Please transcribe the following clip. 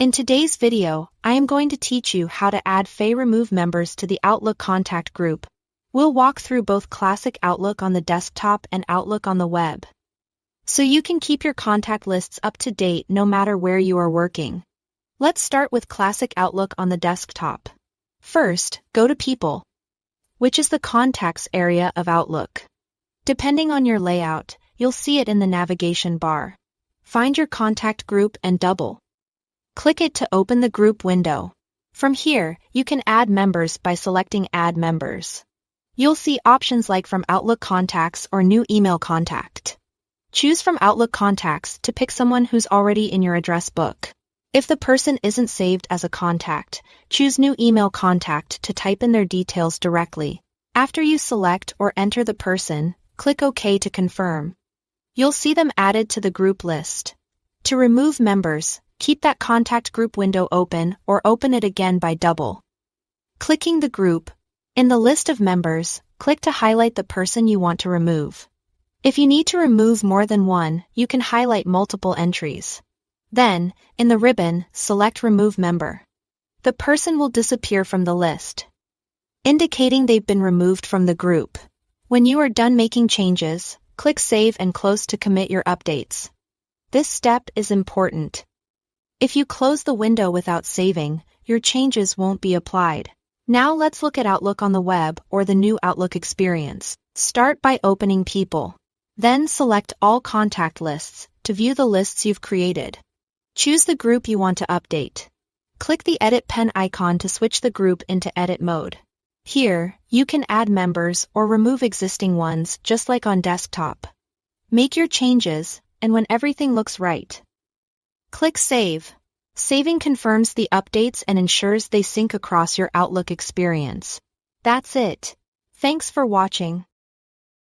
In today's video, I am going to teach you how to add remove members to the Outlook contact group. We'll walk through both classic Outlook on the desktop and Outlook on the web, so you can keep your contact lists up to date no matter where you are working. Let's start with classic Outlook on the desktop. First, go to People, which is the Contacts area of Outlook. Depending on your layout, you'll see it in the navigation bar. Find your contact group and double-click it to open the group window. From here, you can add members by selecting Add Members. You'll see options like From Outlook Contacts or New Email Contact. Choose From Outlook Contacts to pick someone who's already in your address book. If the person isn't saved as a contact, choose New Email Contact to type in their details directly. After you select or enter the person, click OK to confirm. You'll see them added to the group list. To remove members, keep that contact group window open or open it again by double-clicking the group. In the list of members, click to highlight the person you want to remove. If you need to remove more than one, you can highlight multiple entries. Then, in the ribbon, select Remove Member. The person will disappear from the list, indicating they've been removed from the group. When you are done making changes, click Save and Close to commit your updates. This step is important. If you close the window without saving, your changes won't be applied. Now let's look at Outlook on the web or the new Outlook experience. Start by opening People. Then select All Contact Lists to view the lists you've created. Choose the group you want to update. Click the Edit pen icon to switch the group into edit mode. Here, you can add members or remove existing ones just like on desktop. Make your changes, and when everything looks right, click Save. Saving confirms the updates and ensures they sync across your Outlook experience. That's it. Thanks for watching.